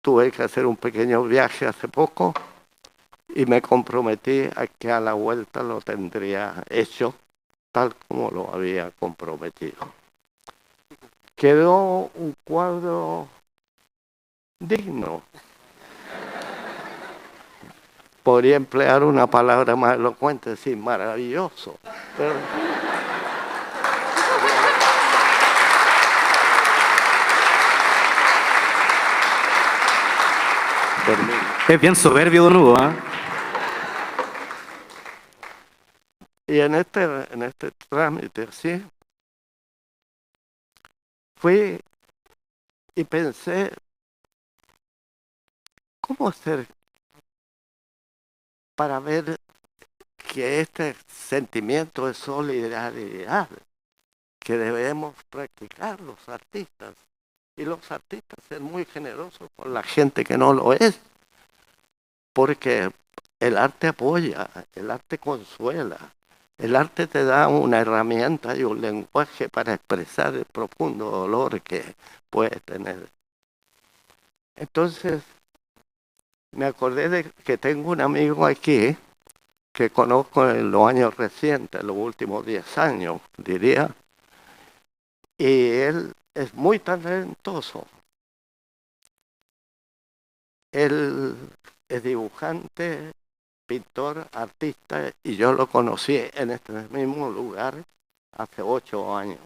tuve que hacer un pequeño viaje hace poco y me comprometí a que a la vuelta lo tendría hecho tal como lo había comprometido. Quedó un cuadro digno. Podría emplear una palabra más elocuente, decir maravilloso. Pero... Es bien soberbio, don Hugo, ¿eh? Y en este trámite, sí, fui y pensé, ¿cómo hacer para ver que este sentimiento de solidaridad que debemos practicar los artistas, y los artistas ser muy generosos con la gente que no lo es, porque el arte apoya, el arte consuela, el arte te da una herramienta y un lenguaje para expresar el profundo dolor que puedes tener. Entonces, me acordé de que tengo un amigo aquí que conozco en los años recientes, los últimos 10 años, diría, y él es muy talentoso. Él es dibujante, pintor, artista, y yo lo conocí en este mismo lugar hace 8 años.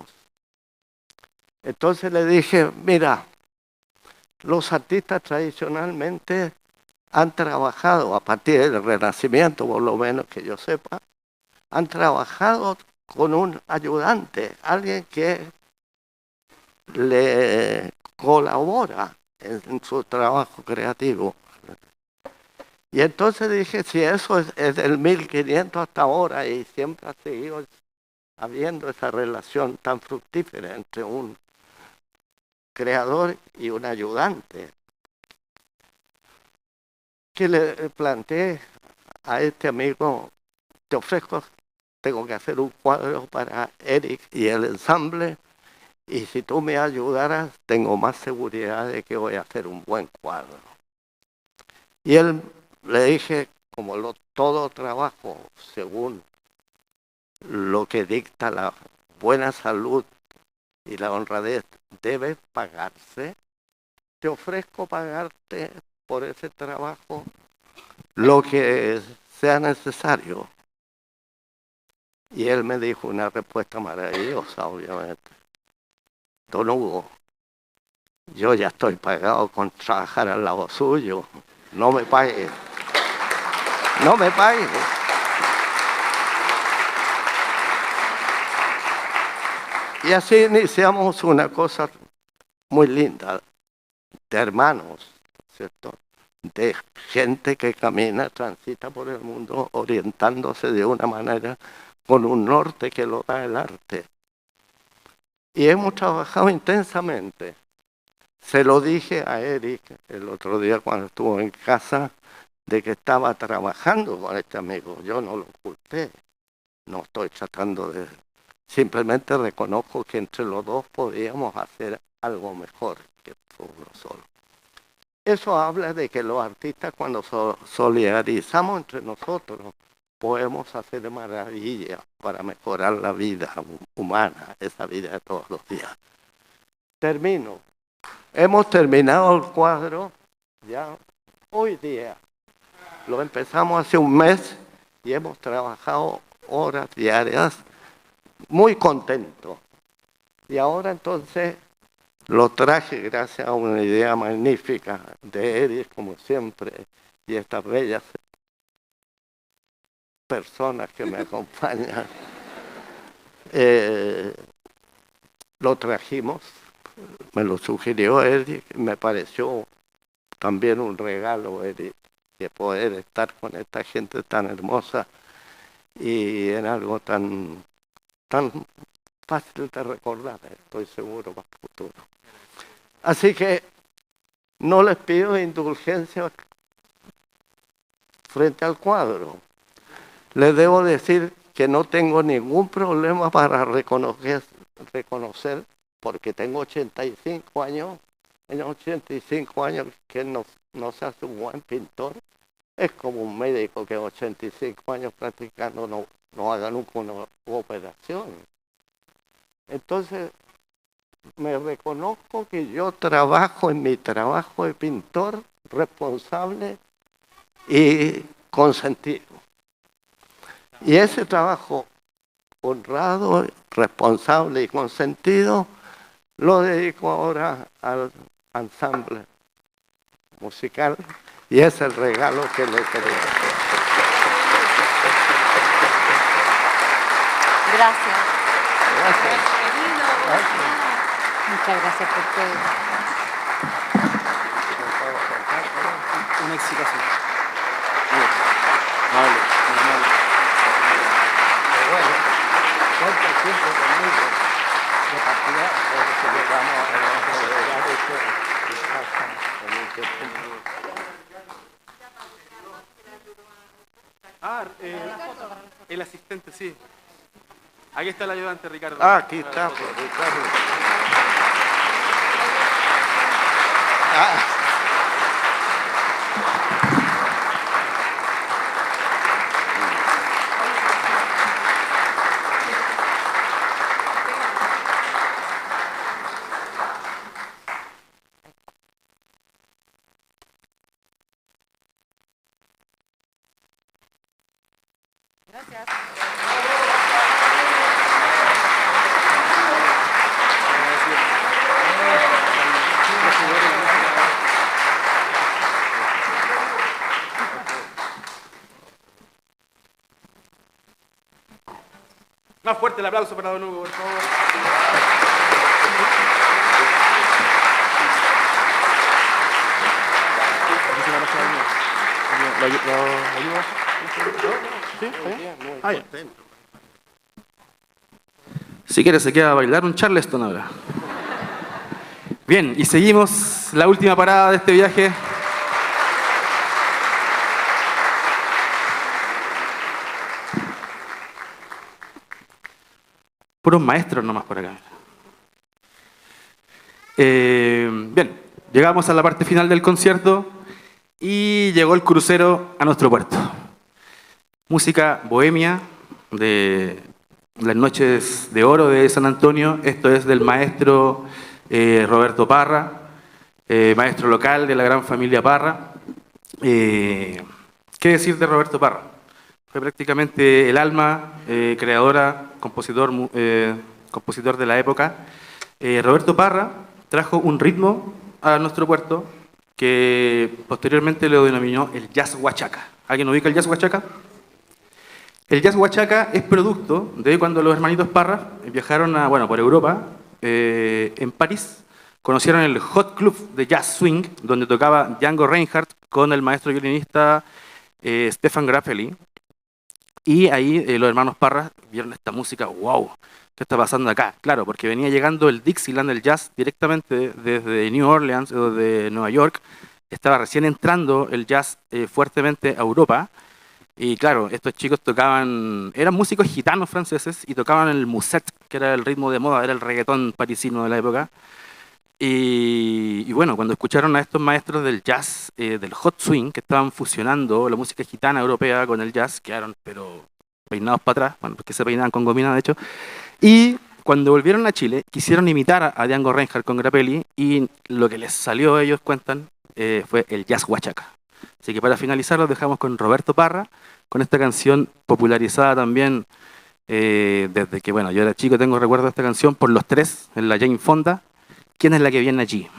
Entonces le dije, mira, los artistas tradicionalmente han trabajado, a partir del Renacimiento, por lo menos que yo sepa, han trabajado con un ayudante, alguien que le colabora en su trabajo creativo. Y entonces dije, si eso es del 1500 hasta ahora y siempre ha seguido habiendo esa relación tan fructífera entre un creador y un ayudante, que le planteé a este amigo, te ofrezco, tengo que hacer un cuadro para Eric y el ensamble, y si tú me ayudaras, tengo más seguridad de que voy a hacer un buen cuadro. Y él le dije, como todo trabajo, según lo que dicta la buena salud y la honradez, debe pagarse, te ofrezco pagarte por ese trabajo lo que sea necesario. Y él me dijo una respuesta maravillosa, obviamente. Don Hugo, yo ya estoy pagado con trabajar al lado suyo. No me pague. No me pague. Y así iniciamos una cosa muy linda, de hermanos, ¿cierto? De gente que camina, transita por el mundo orientándose de una manera con un norte que lo da el arte. Y hemos trabajado intensamente. Se lo dije a Eric el otro día cuando estuvo en casa, de que estaba trabajando con este amigo. Yo no lo oculté. No estoy tratando de... Simplemente reconozco que entre los dos podíamos hacer algo mejor que uno solo. Eso habla de que los artistas, cuando solidarizamos entre nosotros, podemos hacer maravillas para mejorar la vida humana, esa vida de todos los días. Termino. Hemos terminado el cuadro ya hoy día. Lo empezamos hace un mes y hemos trabajado horas diarias, muy contentos. Y ahora entonces lo traje gracias a una idea magnífica de Eric, como siempre, y estas bellas personas que me acompañan. Lo trajimos, me lo sugirió Eric, me pareció también un regalo, Eric, de poder estar con esta gente tan hermosa y en algo tan fácil de recordar, estoy seguro, para el futuro. Así que no les pido indulgencia frente al cuadro. Les debo decir que no tengo ningún problema para reconocer, porque tengo 85 años, en 85 años que no se hace un buen pintor, es como un médico que 85 años practicando no haga nunca una operación. Entonces, me reconozco que yo trabajo en mi trabajo de pintor responsable y consentido. Y ese trabajo honrado, responsable y consentido lo dedico ahora al ensamble musical y es el regalo que le quería hacer. Gracias. Gracias. Muchas gracias por todo. Una excitación. Vale, vale. Pero bueno, cuenta siempre conmigo de partida, por eso llegamos a celebrar esto en casa con el tiempo. El asistente, sí. Aquí está el ayudante, Ricardo. Ah, aquí está, pues, Ricardo. Ah. Más fuerte el aplauso para Don Hugo, por favor. ¿Lo ayudas? ¿Sí? ¿Está bien? Si quiere se queda a bailar un Charleston ahora. Bien, y seguimos la última parada de este viaje. Puros maestros nomás por acá. Bien, llegamos a la parte final del concierto y llegó el crucero a nuestro puerto. Música bohemia de las noches de oro de San Antonio. Esto es del maestro Roberto Parra, maestro local de la gran familia Parra. ¿Qué decir de Roberto Parra? Fue prácticamente el alma, creadora, compositor de la época. Roberto Parra trajo un ritmo a nuestro puerto que posteriormente lo denominó el jazz huachaca. ¿Alguien ubica el jazz huachaca? El jazz huachaca es producto de cuando los hermanitos Parra viajaron por Europa, en París, conocieron el Hot Club de Jazz Swing, donde tocaba Django Reinhardt con el maestro violinista Stefan Grappelli. Y ahí los hermanos Parra vieron esta música, wow, ¿qué está pasando acá? Claro, porque venía llegando el Dixieland, el jazz, directamente desde New Orleans o de Nueva York. Estaba recién entrando el jazz fuertemente a Europa. Y claro, estos chicos tocaban, eran músicos gitanos franceses y tocaban el musette, que era el ritmo de moda, era el reggaetón parisino de la época. Y bueno, cuando escucharon a estos maestros del jazz, del hot swing, que estaban fusionando la música gitana europea con el jazz, quedaron pero peinados para atrás, bueno, porque se peinaban con gomina de hecho. Y cuando volvieron a Chile, quisieron imitar a Django Reinhardt con Grappelli y lo que les salió, ellos cuentan, fue el jazz huachaca. Así que para finalizar los dejamos con Roberto Parra, con esta canción popularizada también desde que, bueno, yo era chico, tengo recuerdo de esta canción por los tres, en la Jane Fonda. ¿Quién es la que viene allí?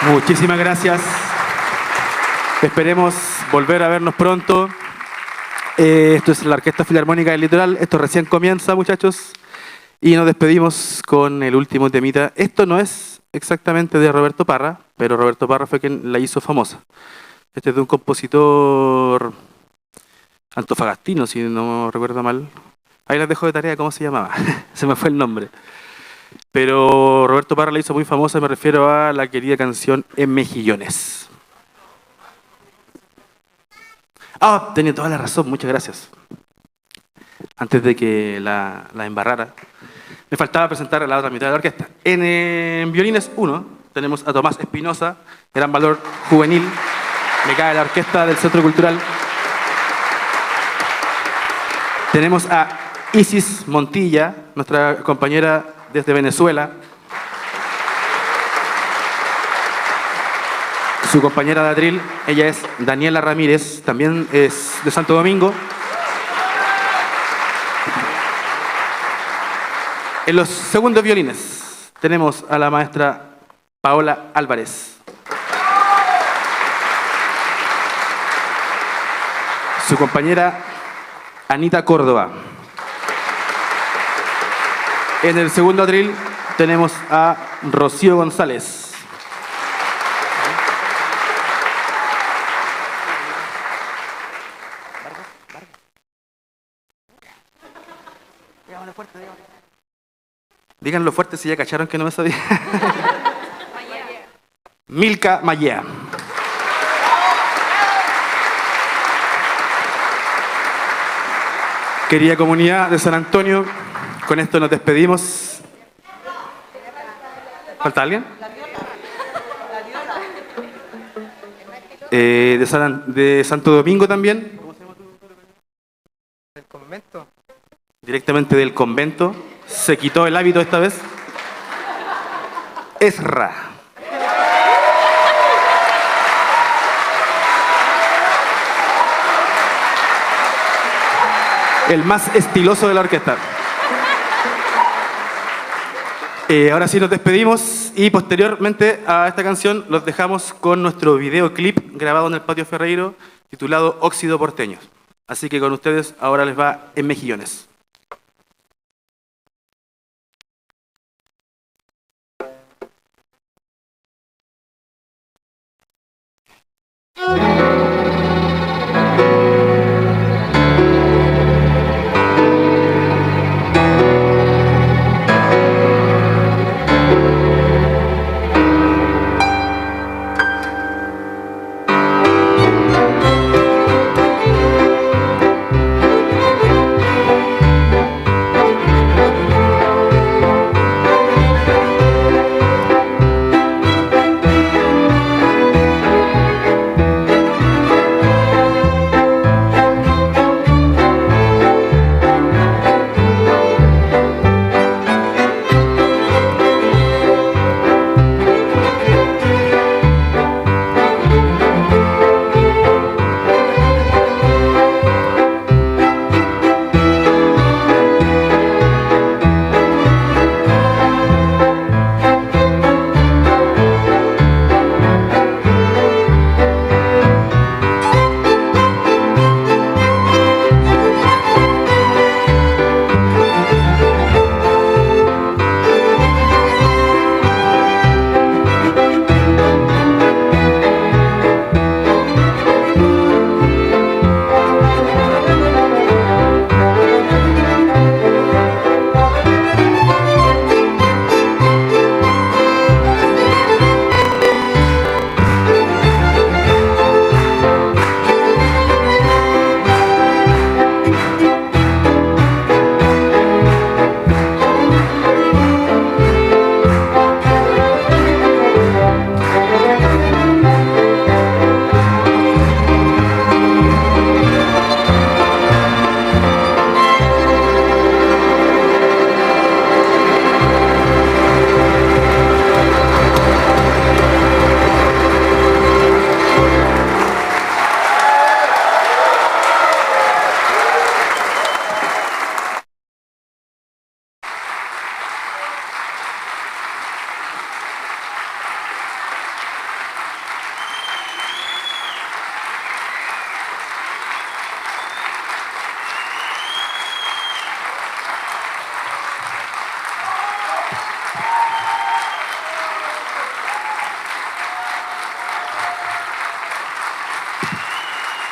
Muchísimas gracias. Esperemos volver a vernos pronto. Esto es la Orquesta Filarmónica del Litoral. Esto recién comienza, muchachos. Y nos despedimos con el último temita. Esto no es exactamente de Roberto Parra, pero Roberto Parra fue quien la hizo famosa. Este es de un compositor antofagastino, si no recuerdo mal. Ahí les dejo de tarea cómo se llamaba. Se me fue el nombre. Pero Roberto Parra la hizo muy famosa, me refiero a la querida canción En Mejillones. Ah, tenía toda la razón, muchas gracias. Antes de que la embarrara, me faltaba presentar a la otra mitad de la orquesta. En violines 1 tenemos a Tomás Espinosa, gran valor juvenil, me cae la orquesta del Centro Cultural. Tenemos a Isis Montilla, nuestra compañera desde Venezuela. Su compañera de atril, ella es Daniela Ramírez, también es de Santo Domingo. En los segundos violines tenemos a la maestra Paola Álvarez. Su compañera Anita Córdoba. En el segundo atril tenemos a Rocío González. Díganlo fuerte si ya cacharon que no me sabía. Milka Mayea. Querida comunidad de San Antonio, con esto nos despedimos. ¿Falta alguien? De Santo Domingo también. ¿Cómo se llama tu? ¿Del convento? Directamente del convento. Se quitó el hábito esta vez. Ezra. El más estiloso de la orquesta. Ahora sí nos despedimos y posteriormente a esta canción los dejamos con nuestro videoclip grabado en el Patio Ferreiro titulado Óxido Porteño. Así que con ustedes ahora les va En Mejillones.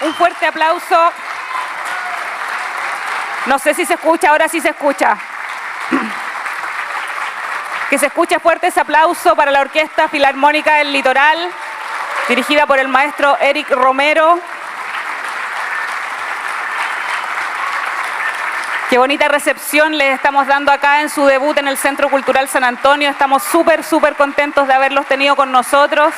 Un fuerte aplauso. No sé si se escucha, ahora sí se escucha. Que se escuche fuerte ese aplauso para la Orquesta Filarmónica del Litoral, dirigida por el maestro Eric Romero. Qué bonita recepción les estamos dando acá en su debut en el Centro Cultural San Antonio. Estamos súper contentos de haberlos tenido con nosotros.